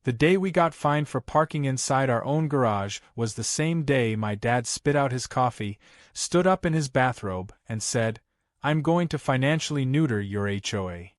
The day we got fined for parking inside our own garage was the same day my dad spit out his coffee, stood up in his bathrobe, and said, "I'm going to financially neuter your HOA."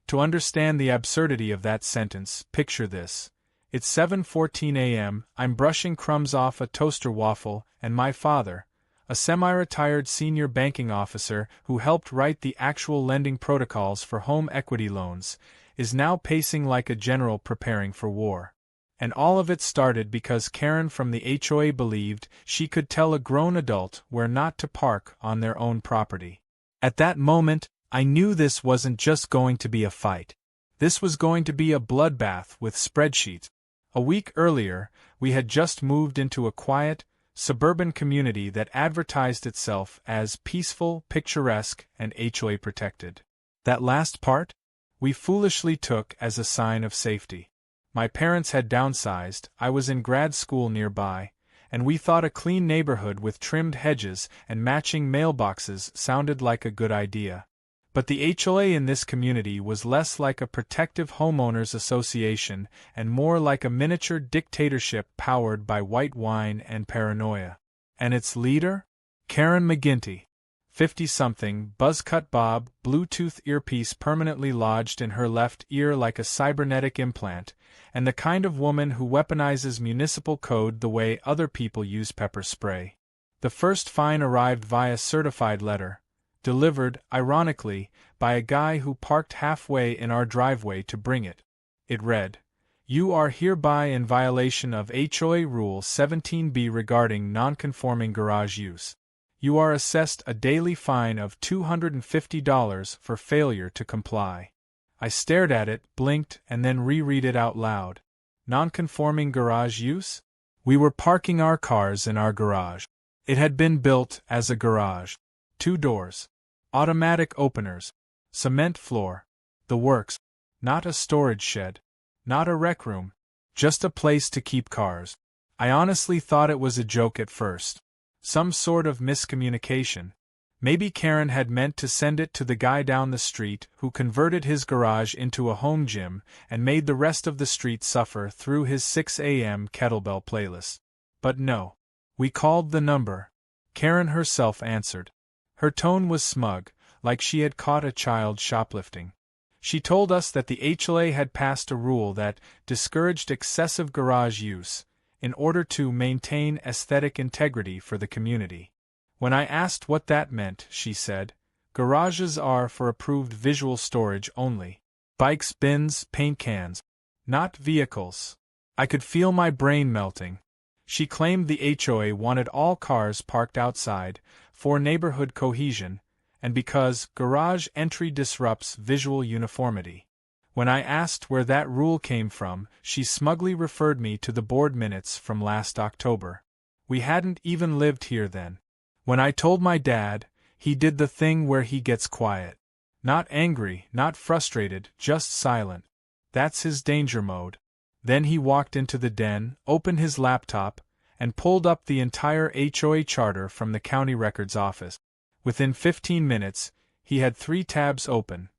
To understand the absurdity of that sentence, picture this. It's 7:14 a.m., I'm brushing crumbs off a toaster waffle, and my father, a semi-retired senior banking officer who helped write the actual lending protocols for home equity loans, is now pacing like a general preparing for war. And all of it started because Karen from the HOA believed she could tell a grown adult where not to park on their own property. At that moment, I knew this wasn't just going to be a fight. This was going to be a bloodbath with spreadsheets. A week earlier, we had just moved into a quiet, suburban community that advertised itself as peaceful, picturesque, and HOA protected. That last part? We foolishly took as a sign of safety. My parents had downsized, I was in grad school nearby, and we thought a clean neighborhood with trimmed hedges and matching mailboxes sounded like a good idea. But the HOA in this community was less like a protective homeowners association and more like a miniature dictatorship powered by white wine and paranoia. And its leader? Karen McGinty. 50-something, buzz-cut bob, Bluetooth earpiece permanently lodged in her left ear like a cybernetic implant, and the kind of woman who weaponizes municipal code the way other people use pepper spray. The first fine arrived via certified letter, delivered, ironically, by a guy who parked halfway in our driveway to bring it. It read, "You are hereby in violation of HOA Rule 17b regarding non-conforming garage use. You are assessed a daily fine of $250 for failure to comply." I stared at it, blinked, and then reread it out loud. Non-conforming garage use? We were parking our cars in our garage. It had been built as a garage. 2 doors. Automatic openers. Cement floor. The works. Not a storage shed. Not a rec room. Just a place to keep cars. I honestly thought it was a joke at first. Some sort of miscommunication. Maybe Karen had meant to send it to the guy down the street who converted his garage into a home gym and made the rest of the street suffer through his 6 a.m. kettlebell playlist. But no. We called the number. Karen herself answered. Her tone was smug, like she had caught a child shoplifting. She told us that the HOA had passed a rule that discouraged excessive garage use, in order to maintain aesthetic integrity for the community. When I asked what that meant, she said, "Garages are for approved visual storage only. Bikes, bins, paint cans. Not vehicles." I could feel my brain melting. She claimed the HOA wanted all cars parked outside, for neighborhood cohesion, and because garage entry disrupts visual uniformity. When I asked where that rule came from, she smugly referred me to the board minutes from last October. We hadn't even lived here then. When I told my dad, he did the thing where he gets quiet. Not angry, not frustrated, just silent. That's his danger mode. Then he walked into the den, opened his laptop, and pulled up the entire HOA charter from the county records office. Within 15 minutes, he had 3 tabs open.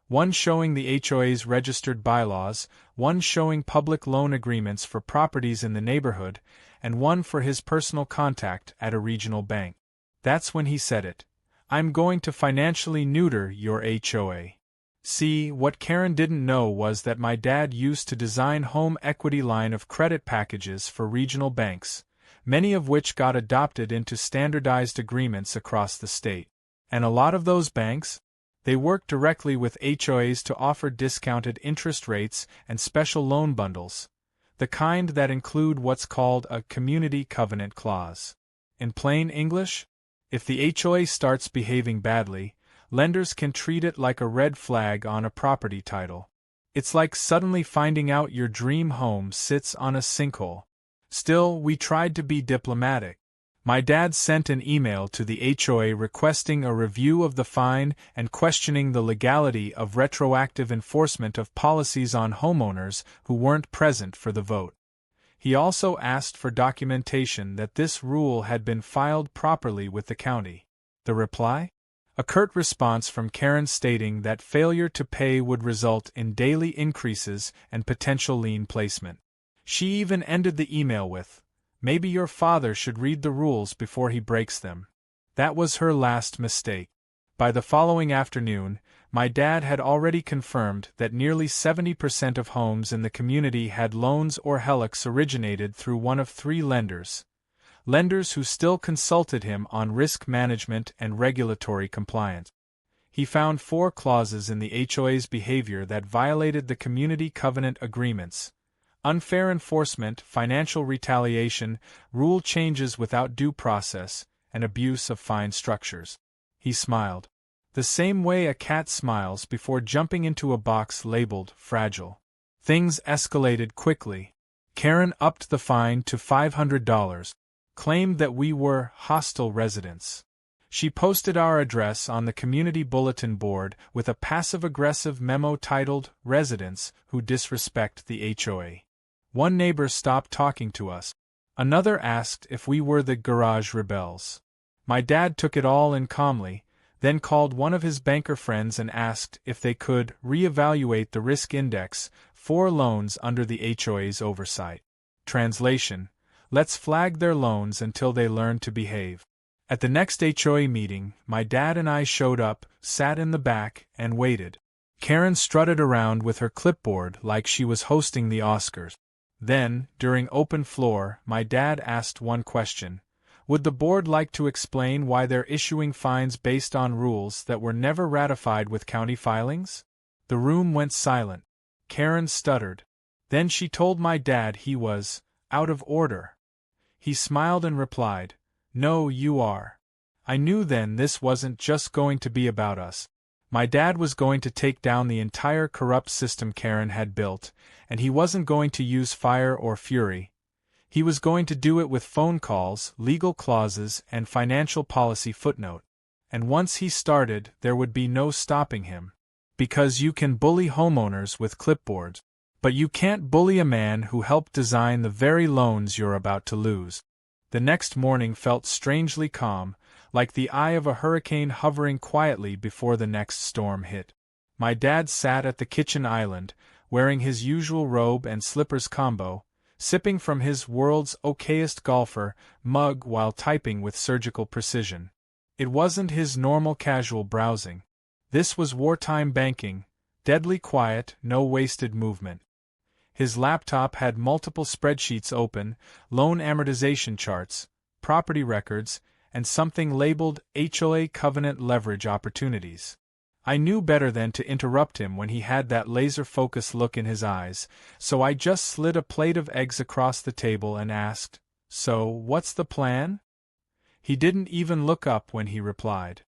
One showing the HOA's registered bylaws, one showing public loan agreements for properties in the neighborhood, and one for his personal contact at a regional bank. That's when he said it. "I'm going to financially neuter your HOA." See, what Karen didn't know was that my dad used to design home equity line of credit packages for regional banks, many of which got adopted into standardized agreements across the state. And a lot of those banks? They work directly with HOAs to offer discounted interest rates and special loan bundles, the kind that include what's called a community covenant clause. In plain English, if the HOA starts behaving badly, lenders can treat it like a red flag on a property title. It's like suddenly finding out your dream home sits on a sinkhole. Still, we tried to be diplomatic. My dad sent an email to the HOA requesting a review of the fine and questioning the legality of retroactive enforcement of policies on homeowners who weren't present for the vote. He also asked for documentation that this rule had been filed properly with the county. The reply? A curt response from Karen stating that failure to pay would result in daily increases and potential lien placement. She even ended the email with, "Maybe your father should read the rules before he breaks them." That was her last mistake. By the following afternoon, my dad had already confirmed that nearly 70% of homes in the community had loans or HELOCs originated through one of three lenders. Lenders who still consulted him on risk management and regulatory compliance. He found 4 clauses in the HOA's behavior that violated the community covenant agreements: unfair enforcement, financial retaliation, rule changes without due process, and abuse of fine structures. He smiled. The same way a cat smiles before jumping into a box labeled fragile. Things escalated quickly. Karen upped the fine to $500, claimed that we were hostile residents. She posted our address on the community bulletin board with a passive-aggressive memo titled, "Residents Who Disrespect the HOA." One neighbor stopped talking to us. Another asked if we were the garage rebels. My dad took it all in calmly, then called one of his banker friends and asked if they could reevaluate the risk index for loans under the HOA's oversight. Translation: let's flag their loans until they learn to behave. At the next HOA meeting, my dad and I showed up, sat in the back, and waited. Karen strutted around with her clipboard like she was hosting the Oscars. Then, during open floor, my dad asked one question. Would the board like to explain why they're issuing fines based on rules that were never ratified with county filings? The room went silent. Karen stuttered. Then she told my dad he was out of order. He smiled and replied, "No, you are." I knew then this wasn't just going to be about us. My dad was going to take down the entire corrupt system Karen had built, and he wasn't going to use fire or fury. He was going to do it with phone calls, legal clauses, and financial policy footnote. And once he started, there would be no stopping him. Because you can bully homeowners with clipboards, but you can't bully a man who helped design the very loans you're about to lose. The next morning felt strangely calm, like the eye of a hurricane hovering quietly before the next storm hit. My dad sat at the kitchen island, wearing his usual robe and slippers combo, sipping from his world's okayest golfer mug while typing with surgical precision. It wasn't his normal casual browsing. This was wartime banking, deadly quiet, no wasted movement. His laptop had multiple spreadsheets open, loan amortization charts, property records, and something labeled HOA Covenant Leverage Opportunities. I knew better than to interrupt him when he had that laser-focused look in his eyes, so I just slid a plate of eggs across the table and asked, "So, what's the plan?" He didn't even look up when he replied,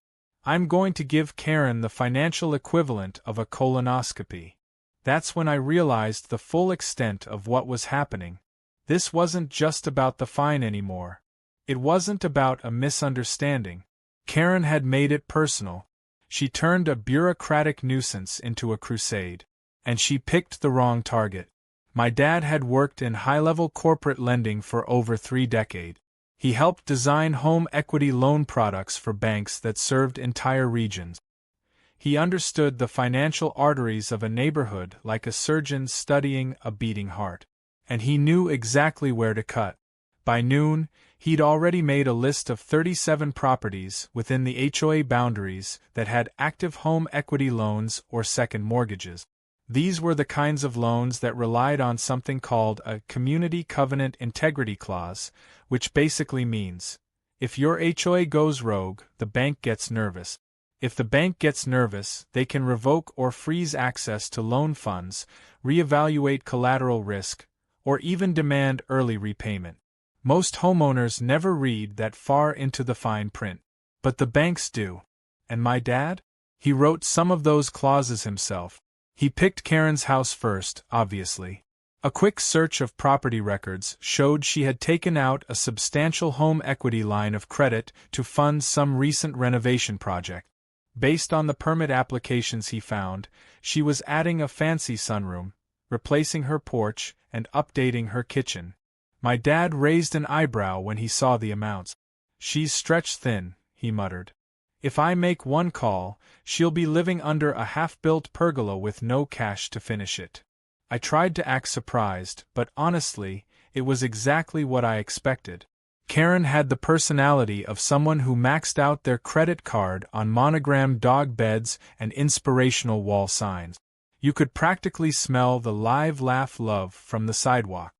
"I'm going to give Karen the financial equivalent of a colonoscopy." That's when I realized the full extent of what was happening. This wasn't just about the fine anymore. It wasn't about a misunderstanding. Karen had made it personal. She turned a bureaucratic nuisance into a crusade. And she picked the wrong target. My dad had worked in high-level corporate lending for over 3 decades. He helped design home equity loan products for banks that served entire regions. He understood the financial arteries of a neighborhood like a surgeon studying a beating heart. And he knew exactly where to cut. By noon, he'd already made a list of 37 properties within the HOA boundaries that had active home equity loans or second mortgages. These were the kinds of loans that relied on something called a Community Covenant Integrity Clause, which basically means, if your HOA goes rogue, the bank gets nervous. If the bank gets nervous, they can revoke or freeze access to loan funds, reevaluate collateral risk, or even demand early repayment. Most homeowners never read that far into the fine print. But the banks do. And my dad? He wrote some of those clauses himself. He picked Karen's house first, obviously. A quick search of property records showed she had taken out a substantial home equity line of credit to fund some recent renovation project. Based on the permit applications he found, she was adding a fancy sunroom, replacing her porch, and updating her kitchen. My dad raised an eyebrow when he saw the amounts. "She's stretched thin," he muttered. "If I make one call, she'll be living under a half-built pergola with no cash to finish it." I tried to act surprised, but honestly, it was exactly what I expected. Karen had the personality of someone who maxed out their credit card on monogrammed dog beds and inspirational wall signs. You could practically smell the live laugh love from the sidewalk.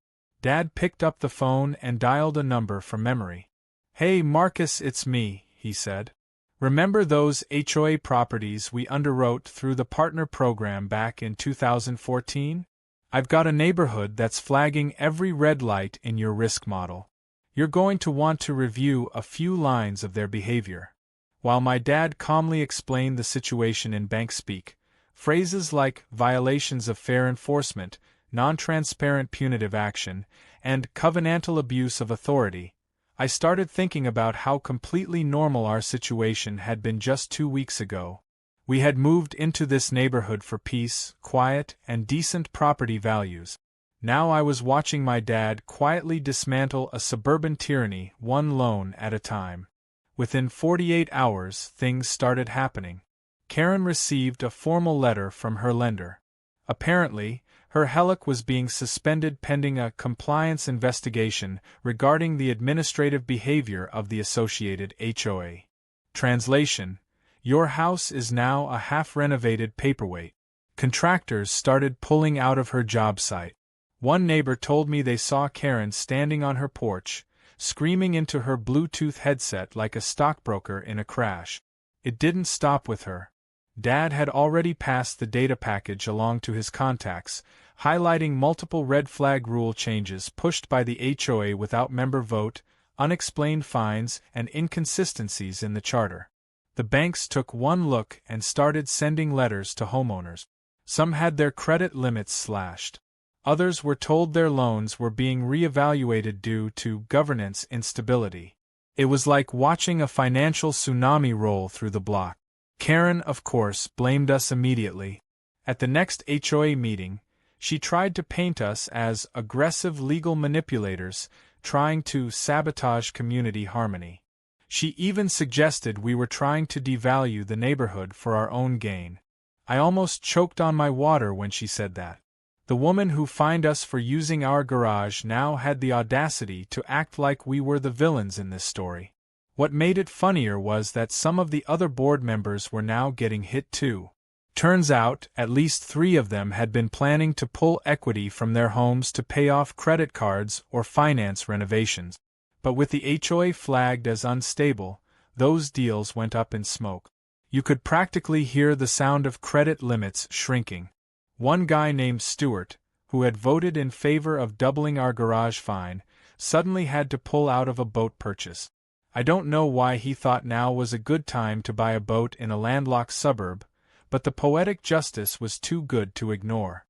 Dad picked up the phone and dialed a number from memory. "Hey Marcus, it's me," he said. "Remember those HOA properties we underwrote through the partner program back in 2014? I've got a neighborhood that's flagging every red light in your risk model. You're going to want to review a few lines of their behavior." While my dad calmly explained the situation in bank speak, phrases like violations of fair enforcement, non-transparent punitive action, and covenantal abuse of authority, I started thinking about how completely normal our situation had been just 2 weeks ago. We had moved into this neighborhood for peace, quiet, and decent property values. Now I was watching my dad quietly dismantle a suburban tyranny one loan at a time. Within 48 hours, things started happening. Karen received a formal letter from her lender. Apparently, her HELOC was being suspended pending a compliance investigation regarding the administrative behavior of the associated HOA. Translation: your house is now a half-renovated paperweight. Contractors started pulling out of her job site. One neighbor told me they saw Karen standing on her porch, screaming into her Bluetooth headset like a stockbroker in a crash. It didn't stop with her. Dad had already passed the data package along to his contacts, highlighting multiple red flag rule changes pushed by the HOA without member vote, unexplained fines, and inconsistencies in the charter. The banks took one look and started sending letters to homeowners. Some had their credit limits slashed. Others were told their loans were being reevaluated due to governance instability. It was like watching a financial tsunami roll through the block. Karen, of course, blamed us immediately. At the next HOA meeting, she tried to paint us as aggressive legal manipulators trying to sabotage community harmony. She even suggested we were trying to devalue the neighborhood for our own gain. I almost choked on my water when she said that. The woman who fined us for using our garage now had the audacity to act like we were the villains in this story. What made it funnier was that some of the other board members were now getting hit too. Turns out, at least 3 of them had been planning to pull equity from their homes to pay off credit cards or finance renovations. But with the HOA flagged as unstable, those deals went up in smoke. You could practically hear the sound of credit limits shrinking. One guy named Stuart, who had voted in favor of doubling our garage fine, suddenly had to pull out of a boat purchase. I don't know why he thought now was a good time to buy a boat in a landlocked suburb, but the poetic justice was too good to ignore.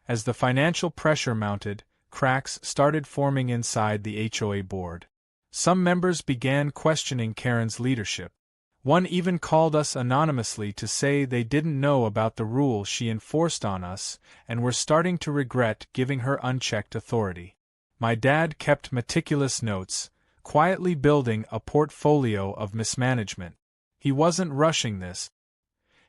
As the financial pressure mounted, cracks started forming inside the HOA board. Some members began questioning Karen's leadership. One even called us anonymously to say they didn't know about the rule she enforced on us and were starting to regret giving her unchecked authority. My dad kept meticulous notes, quietly building a portfolio of mismanagement. He wasn't rushing this.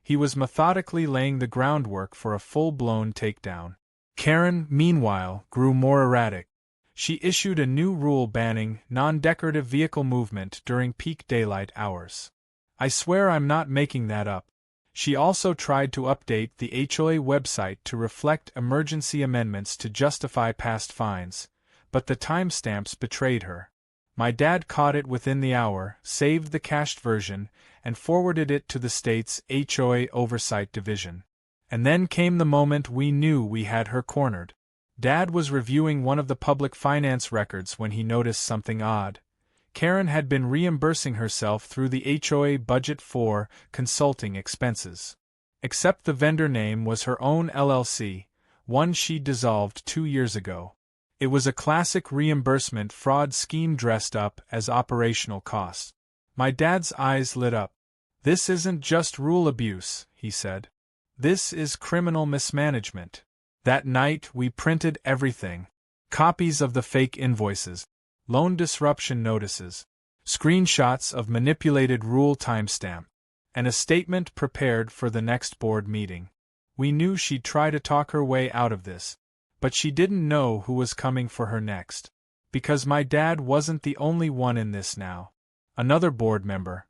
He was methodically laying the groundwork for a full-blown takedown. Karen, meanwhile, grew more erratic. She issued a new rule banning non-decorative vehicle movement during peak daylight hours. I swear I'm not making that up. She also tried to update the HOA website to reflect emergency amendments to justify past fines, but the timestamps betrayed her. My dad caught it within the hour, saved the cached version, and forwarded it to the state's HOA Oversight Division. And then came the moment we knew we had her cornered. Dad was reviewing one of the public finance records when he noticed something odd. Karen had been reimbursing herself through the HOA budget for consulting expenses. Except the vendor name was her own LLC, one she dissolved 2 years ago. It was a classic reimbursement fraud scheme dressed up as operational costs. My dad's eyes lit up. "This isn't just rule abuse," he said. "This is criminal mismanagement." That night we printed everything. Copies of the fake invoices, loan disruption notices, screenshots of manipulated rule timestamp, and a statement prepared for the next board meeting. We knew she'd try to talk her way out of this, But she didn't know who was coming for her next. Because my dad wasn't the only one in this now. Another board member,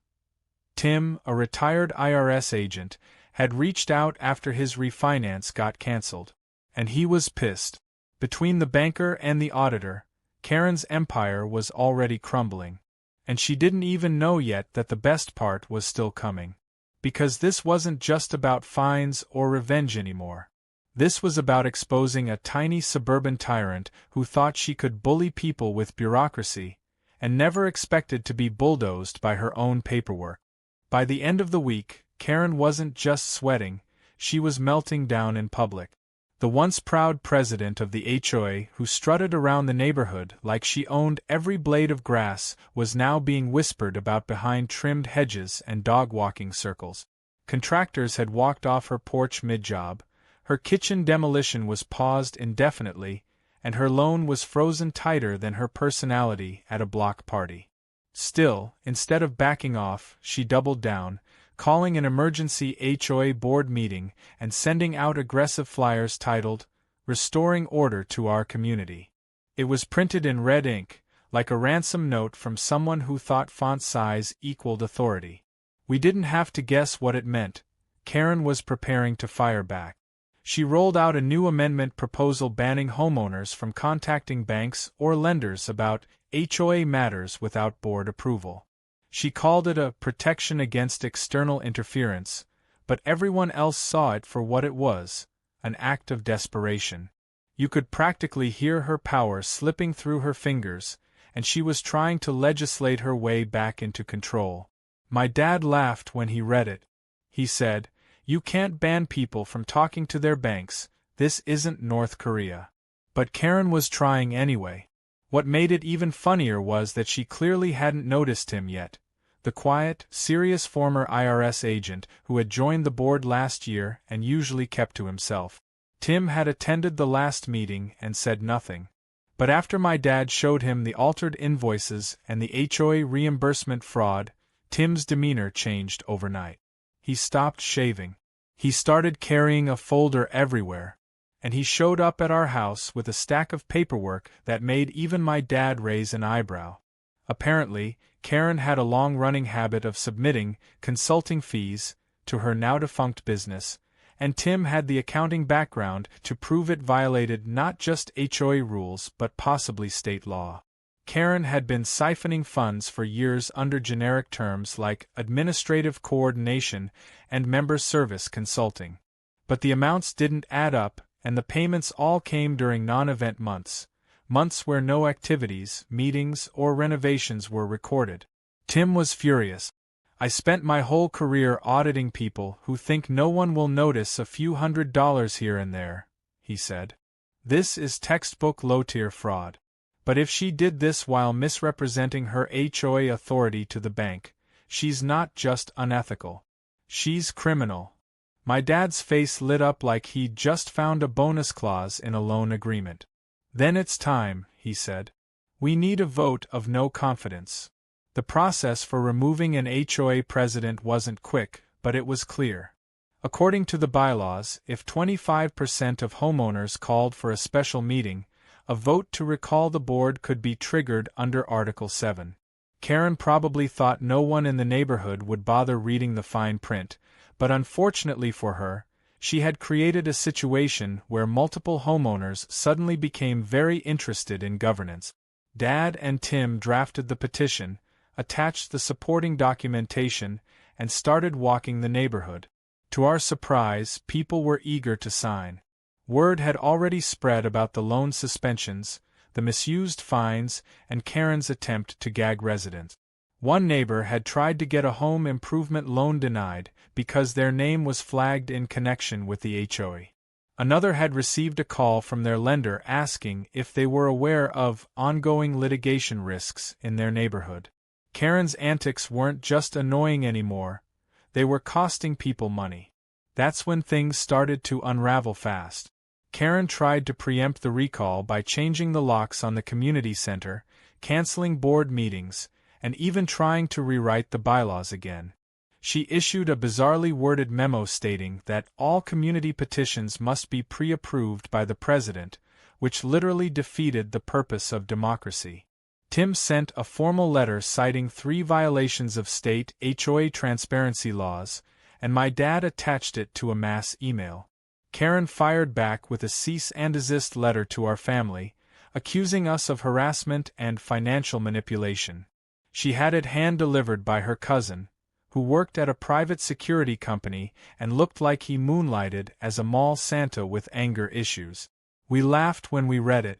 Tim, a retired IRS agent, had reached out after his refinance got cancelled. And he was pissed. Between the banker and the auditor, Karen's empire was already crumbling. And she didn't even know yet that the best part was still coming. Because this wasn't just about fines or revenge anymore. This was about exposing a tiny suburban tyrant who thought she could bully people with bureaucracy, and never expected to be bulldozed by her own paperwork. By the end of the week, Karen wasn't just sweating, she was melting down in public. The once proud president of the HOA, who strutted around the neighborhood like she owned every blade of grass, was now being whispered about behind trimmed hedges and dog-walking circles. Contractors had walked off her porch mid-job, her kitchen demolition was paused indefinitely, and her loan was frozen tighter than her personality at a block party. Still, instead of backing off, she doubled down, calling an emergency HOA board meeting and sending out aggressive flyers titled, "Restoring Order to Our Community." It was printed in red ink, like a ransom note from someone who thought font size equaled authority. We didn't have to guess what it meant. Karen was preparing to fire back. She rolled out a new amendment proposal banning homeowners from contacting banks or lenders about HOA matters without board approval. She called it a protection against external interference, but everyone else saw it for what it was, an act of desperation. You could practically hear her power slipping through her fingers, and she was trying to legislate her way back into control. My dad laughed when he read it. He said, "You can't ban people from talking to their banks, this isn't North Korea." But Karen was trying anyway. What made it even funnier was that she clearly hadn't noticed him yet. The quiet, serious former IRS agent who had joined the board last year and usually kept to himself. Tim had attended the last meeting and said nothing. But after my dad showed him the altered invoices and the HOA reimbursement fraud, Tim's demeanor changed overnight. He stopped shaving. He started carrying a folder everywhere. And he showed up at our house with a stack of paperwork that made even my dad raise an eyebrow. Apparently, Karen had a long-running habit of submitting consulting fees to her now-defunct business, and Tim had the accounting background to prove it violated not just HOA rules but possibly state law. Karen had been siphoning funds for years under generic terms like administrative coordination and member service consulting. But the amounts didn't add up, and the payments all came during non-event months where no activities, meetings, or renovations were recorded. Tim was furious. "I spent my whole career auditing people who think no one will notice a few $100s here and there," he said. "This is textbook low-tier fraud. But if she did this while misrepresenting her HOA authority to the bank, she's not just unethical. She's criminal." My dad's face lit up like he'd just found a bonus clause in a loan agreement. "Then it's time," he said. "We need a vote of no confidence." The process for removing an HOA president wasn't quick, but it was clear. According to the bylaws, if 25% of homeowners called for a special meeting, a vote to recall the board could be triggered under Article 7. Karen probably thought no one in the neighborhood would bother reading the fine print, but unfortunately for her, she had created a situation where multiple homeowners suddenly became very interested in governance. Dad and Tim drafted the petition, attached the supporting documentation, and started walking the neighborhood. To our surprise, people were eager to sign. Word had already spread about the loan suspensions, the misused fines, and Karen's attempt to gag residents. One neighbor had tried to get a home improvement loan denied because their name was flagged in connection with the HOA. Another had received a call from their lender asking if they were aware of ongoing litigation risks in their neighborhood. Karen's antics weren't just annoying anymore, they were costing people money. That's when things started to unravel fast. Karen tried to preempt the recall by changing the locks on the community center, canceling board meetings, and even trying to rewrite the bylaws again. She issued a bizarrely worded memo stating that all community petitions must be pre-approved by the president, which literally defeated the purpose of democracy. Tim sent a formal letter citing 3 violations of state HOA transparency laws, and my dad attached it to a mass email. Karen fired back with a cease and desist letter to our family, accusing us of harassment and financial manipulation. She had it hand-delivered by her cousin, who worked at a private security company and looked like he moonlighted as a mall Santa with anger issues. We laughed when we read it.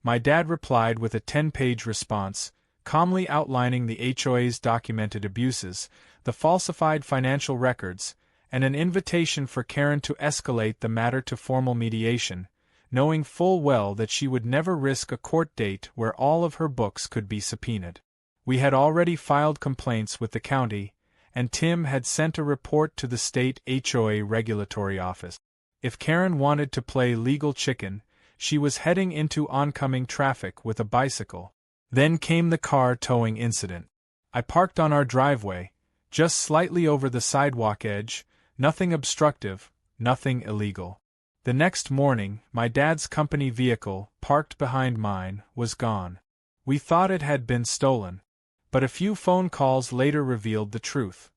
My dad replied with a 10-page response, calmly outlining the HOA's documented abuses, the falsified financial records, and an invitation for Karen to escalate the matter to formal mediation, knowing full well that she would never risk a court date where all of her books could be subpoenaed. We had already filed complaints with the county, and Tim had sent a report to the state HOA regulatory office. If Karen wanted to play legal chicken, she was heading into oncoming traffic with a bicycle. Then came the car towing incident. I parked on our driveway, just slightly over the sidewalk edge, nothing obstructive, nothing illegal. The next morning, my dad's company vehicle, parked behind mine, was gone. We thought it had been stolen. But a few phone calls later revealed the truth.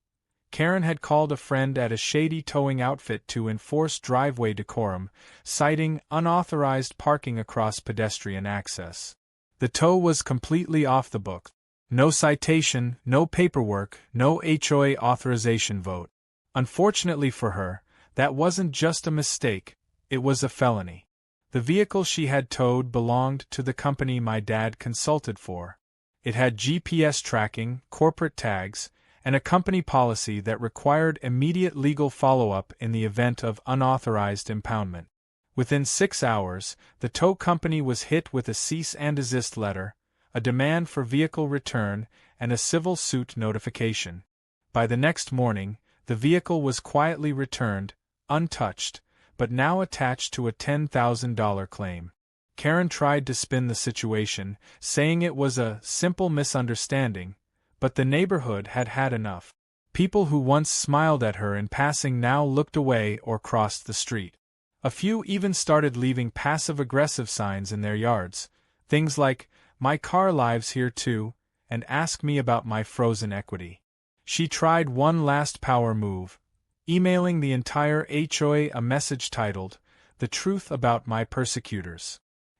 Karen had called a friend at a shady towing outfit to enforce driveway decorum, citing unauthorized parking across pedestrian access. The tow was completely off the book. No citation, no paperwork, no HOA authorization vote. Unfortunately for her, that wasn't just a mistake, it was a felony. The vehicle she had towed belonged to the company my dad consulted for. It had GPS tracking, corporate tags, and a company policy that required immediate legal follow-up in the event of unauthorized impoundment. Within 6 hours, the tow company was hit with a cease and desist letter, a demand for vehicle return, and a civil suit notification. By the next morning, the vehicle was quietly returned, untouched, but now attached to a $10,000 claim. Karen tried to spin the situation, saying it was a simple misunderstanding, but the neighborhood had had enough. People who once smiled at her in passing now looked away or crossed the street. A few even started leaving passive-aggressive signs in their yards, things like, "My car lives here too," and "Ask me about my frozen equity." She tried one last power move, emailing the entire HOA a message titled, "The Truth About My Persecutors."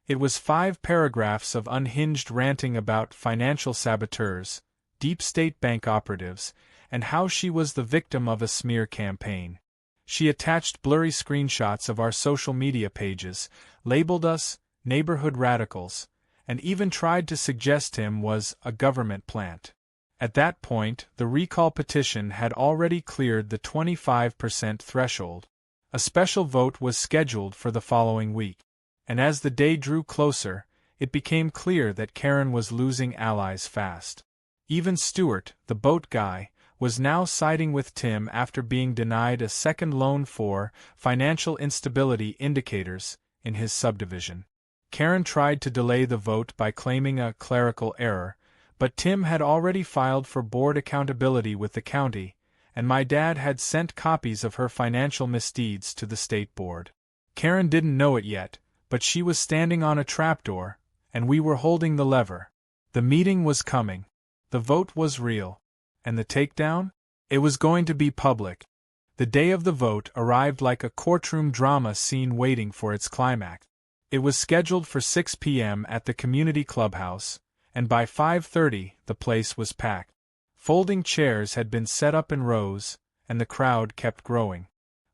It was 5 paragraphs of unhinged ranting about financial saboteurs, deep state bank operatives, and how she was the victim of a smear campaign. She attached blurry screenshots of our social media pages, labeled us neighborhood radicals, and even tried to suggest Tim was a government plant. At that point, the recall petition had already cleared the 25% threshold. A special vote was scheduled for the following week. And as the day drew closer, it became clear that Karen was losing allies fast. Even Stuart, the boat guy, was now siding with Tim after being denied a second loan for financial instability indicators in his subdivision. Karen tried to delay the vote by claiming a clerical error, but Tim had already filed for board accountability with the county, and my dad had sent copies of her financial misdeeds to the state board. Karen didn't know it yet, but she was standing on a trapdoor, and we were holding the lever. The meeting was coming. The vote was real. And the takedown? It was going to be public. The day of the vote arrived like a courtroom drama scene waiting for its climax. It was scheduled for 6 p.m. at the community clubhouse, and by 5:30 the place was packed. Folding chairs had been set up in rows, and the crowd kept growing.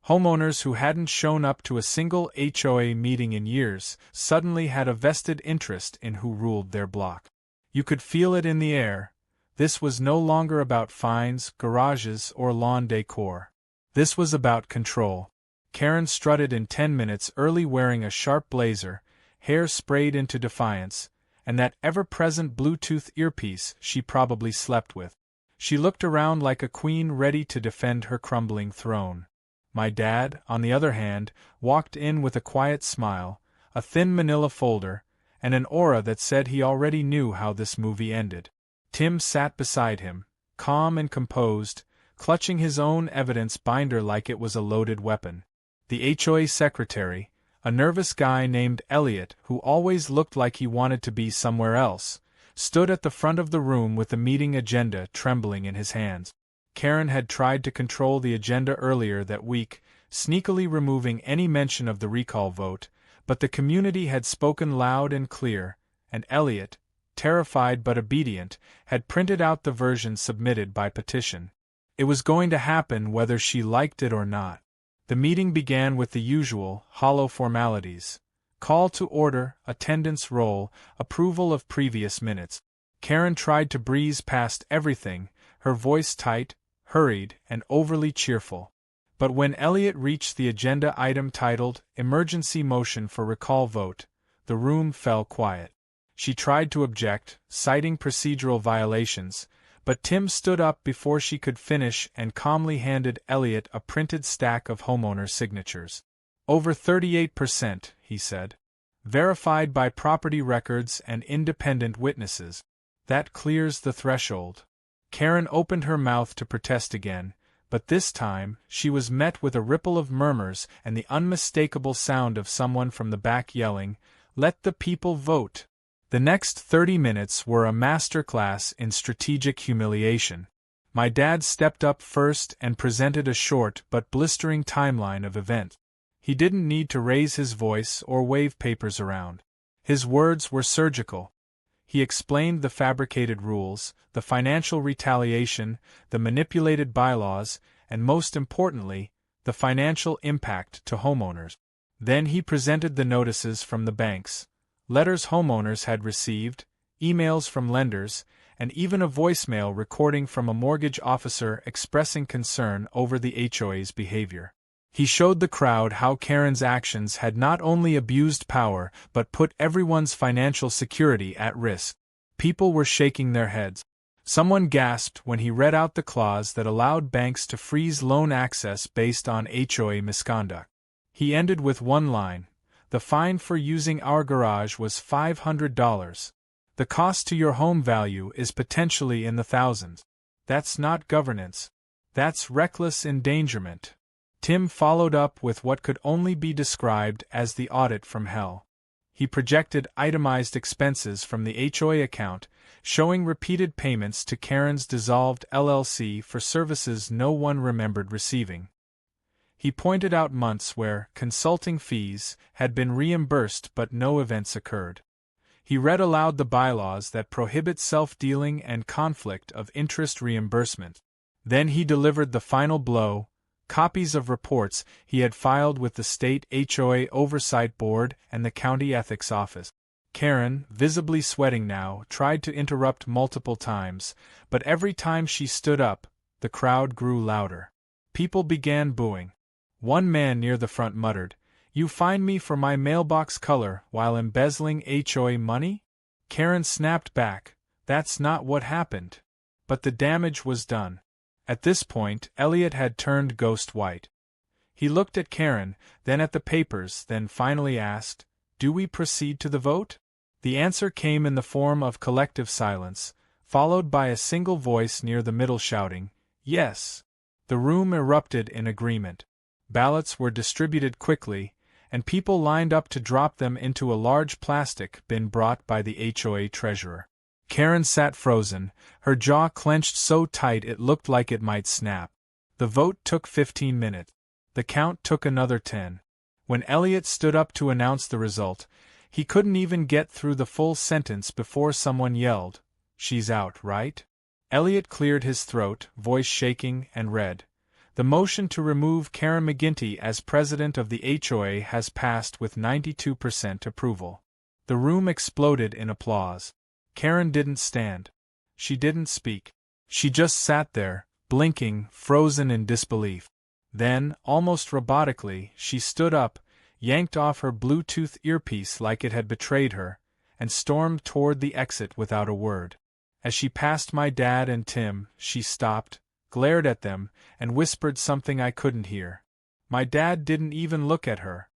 Homeowners who hadn't shown up to a single HOA meeting in years suddenly had a vested interest in who ruled their block. You could feel it in the air. This was no longer about fines, garages, or lawn decor. This was about control. Karen strutted in 10 minutes early wearing a sharp blazer, hair sprayed into defiance, and that ever-present Bluetooth earpiece she probably slept with. She looked around like a queen ready to defend her crumbling throne. My dad, on the other hand, walked in with a quiet smile, a thin manila folder, and an aura that said he already knew how this movie ended. Tim sat beside him, calm and composed, clutching his own evidence binder like it was a loaded weapon. The HOA secretary, A nervous guy named Elliot, who always looked like he wanted to be somewhere else, stood at the front of the room with the meeting agenda trembling in his hands. Karen had tried to control the agenda earlier that week, sneakily removing any mention of the recall vote, but the community had spoken loud and clear, and Elliot, terrified but obedient, had printed out the version submitted by petition. It was going to happen whether she liked it or not. The meeting began with the usual, hollow formalities. Call to order, attendance roll, approval of previous minutes. Karen tried to breeze past everything, her voice tight, hurried, and overly cheerful. But when Elliot reached the agenda item titled, Emergency Motion for Recall Vote, the room fell quiet. She tried to object, citing procedural violations, but Tim stood up before she could finish and calmly handed Elliot a printed stack of homeowner signatures. Over 38%, he said. Verified by property records and independent witnesses. That clears the threshold. Karen opened her mouth to protest again, but this time she was met with a ripple of murmurs and the unmistakable sound of someone from the back yelling, "Let the people vote!" The next 30 minutes were a masterclass in strategic humiliation. My dad stepped up first and presented a short but blistering timeline of events. He didn't need to raise his voice or wave papers around. His words were surgical. He explained the fabricated rules, the financial retaliation, the manipulated bylaws, and most importantly, the financial impact to homeowners. Then he presented the notices from the banks, letters homeowners had received, emails from lenders, and even a voicemail recording from a mortgage officer expressing concern over the HOA's behavior. He showed the crowd how Karen's actions had not only abused power but put everyone's financial security at risk. People were shaking their heads. Someone gasped when he read out the clause that allowed banks to freeze loan access based on HOA misconduct. He ended with one line: "The fine for using our garage was $500. The cost to your home value is potentially in the thousands. That's not governance. That's reckless endangerment." Tim followed up with what could only be described as the audit from hell. He projected itemized expenses from the HOA account, showing repeated payments to Karen's dissolved LLC for services no one remembered receiving. He pointed out months where consulting fees had been reimbursed but no events occurred. He read aloud the bylaws that prohibit self-dealing and conflict of interest reimbursement. Then he delivered the final blow: copies of reports he had filed with the State HOA Oversight Board and the County Ethics Office. Karen, visibly sweating now, tried to interrupt multiple times, but every time she stood up, the crowd grew louder. People began booing. One man near the front muttered, "You fine me for my mailbox color while embezzling HOA money?" Karen snapped back, "That's not what happened." But the damage was done. At this point, Elliot had turned ghost white. He looked at Karen, then at the papers, then finally asked, "Do we proceed to the vote?" The answer came in the form of collective silence, followed by a single voice near the middle shouting, "Yes." The room erupted in agreement. Ballots were distributed quickly, and people lined up to drop them into a large plastic bin brought by the HOA treasurer. Karen sat frozen, her jaw clenched so tight it looked like it might snap. The vote took 15 minutes. The count took another 10. When Elliot stood up to announce the result, he couldn't even get through the full sentence before someone yelled, "She's out, right?" Elliot cleared his throat, voice shaking, and read, "The motion to remove Karen McGinty as president of the HOA has passed with 92% approval." The room exploded in applause. Karen didn't stand. She didn't speak. She just sat there, blinking, frozen in disbelief. Then, almost robotically, she stood up, yanked off her Bluetooth earpiece like it had betrayed her, and stormed toward the exit without a word. As she passed my dad and Tim, she stopped, glared at them, and whispered something I couldn't hear. My dad didn't even look at her.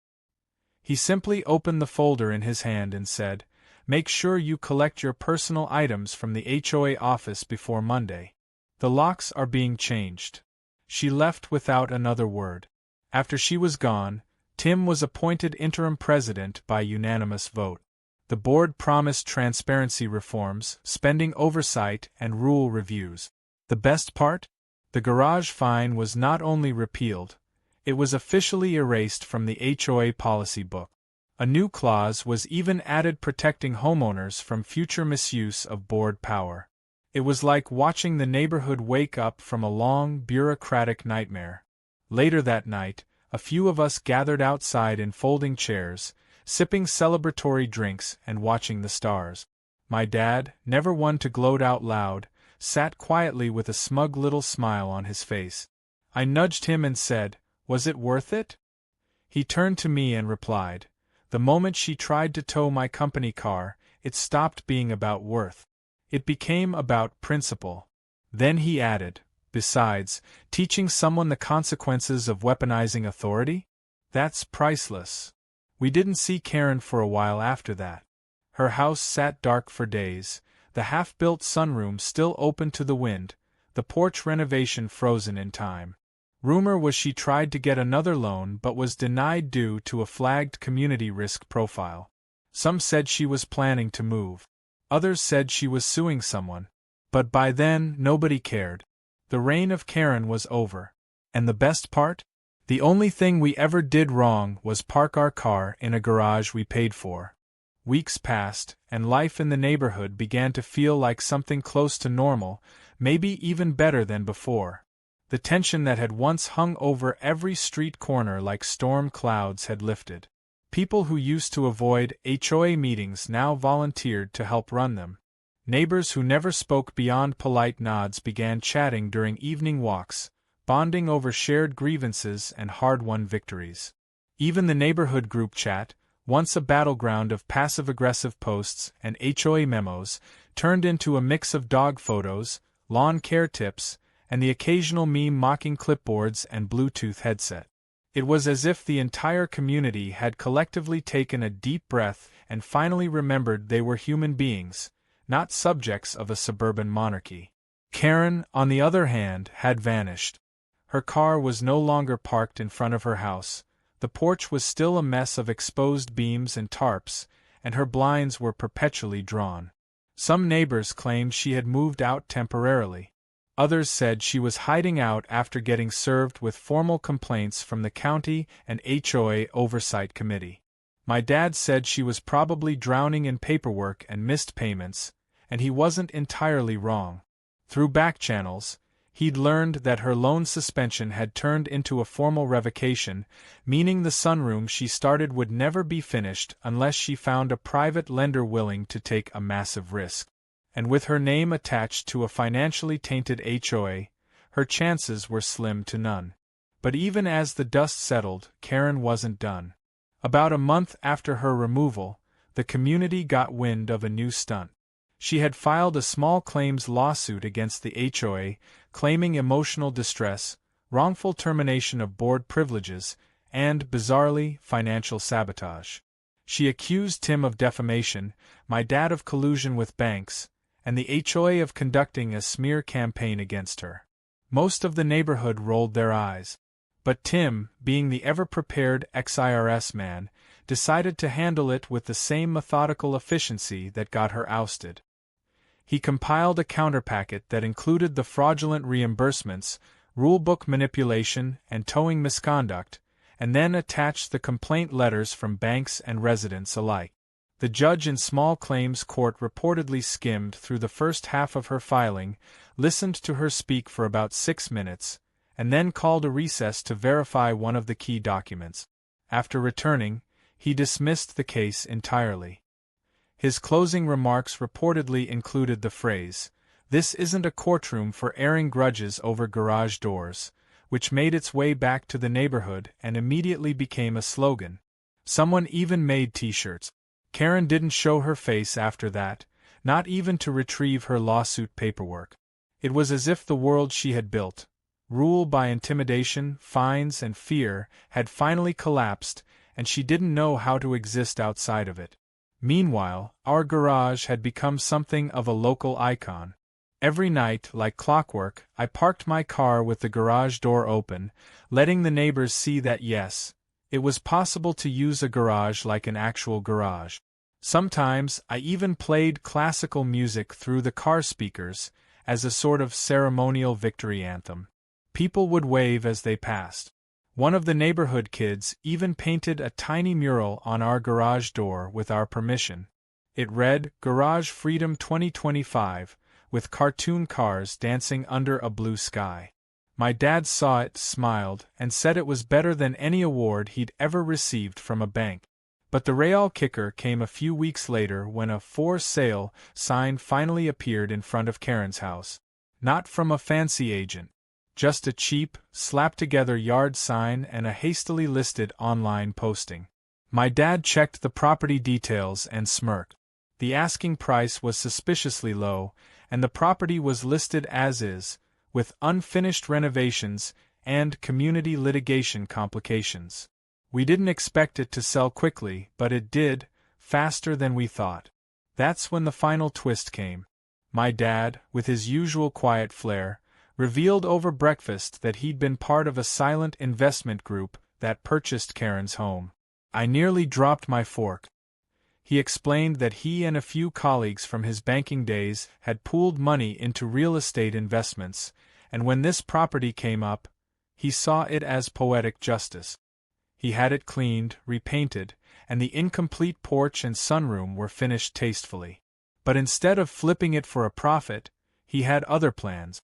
He simply opened the folder in his hand and said, "Make sure you collect your personal items from the HOA office before Monday. The locks are being changed." She left without another word. After she was gone, Tim was appointed interim president by unanimous vote. The board promised transparency reforms, spending oversight, and rule reviews. The best part? The garage fine was not only repealed, it was officially erased from the HOA policy book. A new clause was even added protecting homeowners from future misuse of board power. It was like watching the neighborhood wake up from a long, bureaucratic nightmare. Later that night, a few of us gathered outside in folding chairs, sipping celebratory drinks and watching the stars. My dad, never one to gloat out loud, sat quietly with a smug little smile on his face. I nudged him and said, "Was it worth it?" He turned to me and replied, "The moment she tried to tow my company car, it stopped being about worth. It became about principle." Then he added, "Besides, teaching someone the consequences of weaponizing authority? That's priceless." We didn't see Karen for a while after that. Her house sat dark for days, the half-built sunroom still open to the wind, the porch renovation frozen in time. Rumor was she tried to get another loan but was denied due to a flagged community risk profile. Some said she was planning to move. Others said she was suing someone. But by then, nobody cared. The reign of Karen was over. And the best part? The only thing we ever did wrong was park our car in a garage we paid for. Weeks passed, and life in the neighborhood began to feel like something close to normal, maybe even better than before. The tension that had once hung over every street corner like storm clouds had lifted. People who used to avoid HOA meetings now volunteered to help run them. Neighbors who never spoke beyond polite nods began chatting during evening walks, bonding over shared grievances and hard-won victories. Even the neighborhood group chat, once a battleground of passive-aggressive posts and HOA memos, turned into a mix of dog photos, lawn care tips, and the occasional meme mocking clipboards and Bluetooth headset. It was as if the entire community had collectively taken a deep breath and finally remembered they were human beings, not subjects of a suburban monarchy. Karen, on the other hand, had vanished. Her car was no longer parked in front of her house, the porch was still a mess of exposed beams and tarps, and her blinds were perpetually drawn. Some neighbors claimed she had moved out temporarily. Others said she was hiding out after getting served with formal complaints from the county and HOA oversight committee. My dad said she was probably drowning in paperwork and missed payments, and he wasn't entirely wrong. Through back channels, he'd learned that her loan suspension had turned into a formal revocation, meaning the sunroom she started would never be finished unless she found a private lender willing to take a massive risk. And with her name attached to a financially tainted HOA, her chances were slim to none. But even as the dust settled, Karen wasn't done. About a month after her removal, the community got wind of a new stunt. She had filed a small claims lawsuit against the HOA, claiming emotional distress, wrongful termination of board privileges, and, bizarrely, financial sabotage. She accused Tim of defamation, my dad of collusion with banks, and the HOA of conducting a smear campaign against her. Most of the neighborhood rolled their eyes. But Tim, being the ever-prepared ex-IRS man, decided to handle it with the same methodical efficiency that got her ousted. He compiled a counterpacket that included the fraudulent reimbursements, rulebook manipulation, and towing misconduct, and then attached the complaint letters from banks and residents alike. The judge in small claims court reportedly skimmed through the first half of her filing, listened to her speak for about 6 minutes, and then called a recess to verify one of the key documents. After returning, he dismissed the case entirely. His closing remarks reportedly included the phrase, "This isn't a courtroom for airing grudges over garage doors," which made its way back to the neighborhood and immediately became a slogan. Someone even made t-shirts. Karen didn't show her face after that, not even to retrieve her lawsuit paperwork. It was as if the world she had built, ruled by intimidation, fines, and fear, had finally collapsed, and she didn't know how to exist outside of it. Meanwhile, our garage had become something of a local icon. Every night, like clockwork, I parked my car with the garage door open, letting the neighbors see that yes, It was possible to use a garage like an actual garage. Sometimes I even played classical music through the car speakers, as a sort of ceremonial victory anthem. People would wave as they passed. One of the neighborhood kids even painted a tiny mural on our garage door with our permission. It read, "Garage Freedom 2025, with cartoon cars dancing under a blue sky." My dad saw it, smiled, and said it was better than any award he'd ever received from a bank. But the real kicker came a few weeks later when a "for sale" sign finally appeared in front of Karen's house. Not from a fancy agent. Just a cheap, slapped-together yard sign and a hastily listed online posting. My dad checked the property details and smirked. The asking price was suspiciously low, and the property was listed as is, with unfinished renovations and community litigation complications. We didn't expect it to sell quickly, but it did, faster than we thought. That's when the final twist came. My dad, with his usual quiet flair, revealed over breakfast that he'd been part of a silent investment group that purchased Karen's home. I nearly dropped my fork. He explained that he and a few colleagues from his banking days had pooled money into real estate investments, and when this property came up, he saw it as poetic justice. He had it cleaned, repainted, and the incomplete porch and sunroom were finished tastefully. But instead of flipping it for a profit, he had other plans.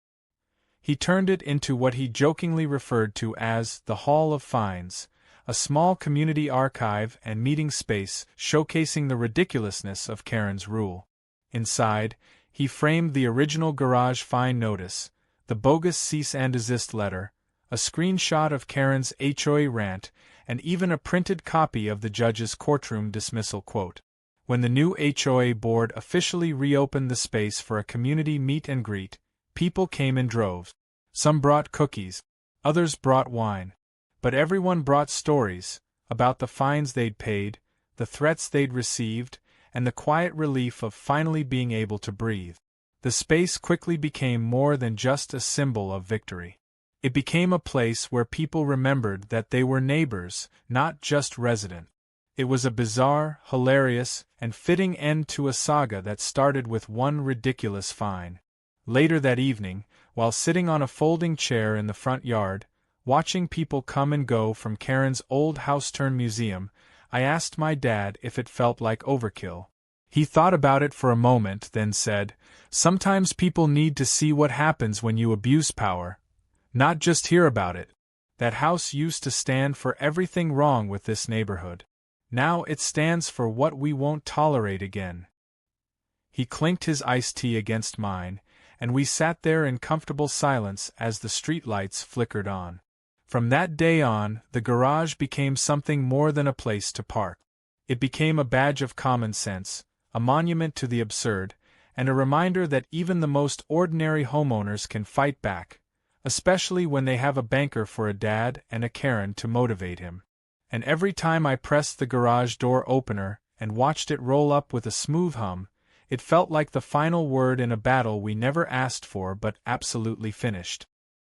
He turned it into what he jokingly referred to as the Hall of Fines, a small community archive and meeting space showcasing the ridiculousness of Karen's rule. Inside, he framed the original garage fine notice, the bogus cease and desist letter, a screenshot of Karen's HOA rant, and even a printed copy of the judge's courtroom dismissal quote. When the new HOA board officially reopened the space for a community meet and greet, people came in droves. Some brought cookies, others brought wine. But everyone brought stories, about the fines they'd paid, the threats they'd received, and the quiet relief of finally being able to breathe. The space quickly became more than just a symbol of victory. It became a place where people remembered that they were neighbors, not just residents. It was a bizarre, hilarious, and fitting end to a saga that started with one ridiculous fine. Later that evening, while sitting on a folding chair in the front yard, watching people come and go from Karen's old house-turn museum, I asked my dad if it felt like overkill. He thought about it for a moment, then said, "Sometimes people need to see what happens when you abuse power, not just hear about it. That house used to stand for everything wrong with this neighborhood. Now it stands for what we won't tolerate again." He clinked his iced tea against mine, and we sat there in comfortable silence as the streetlights flickered on. From that day on, the garage became something more than a place to park. It became a badge of common sense, a monument to the absurd, and a reminder that even the most ordinary homeowners can fight back, especially when they have a banker for a dad and a Karen to motivate him. And every time I pressed the garage door opener and watched it roll up with a smooth hum, it felt like the final word in a battle we never asked for but absolutely finished.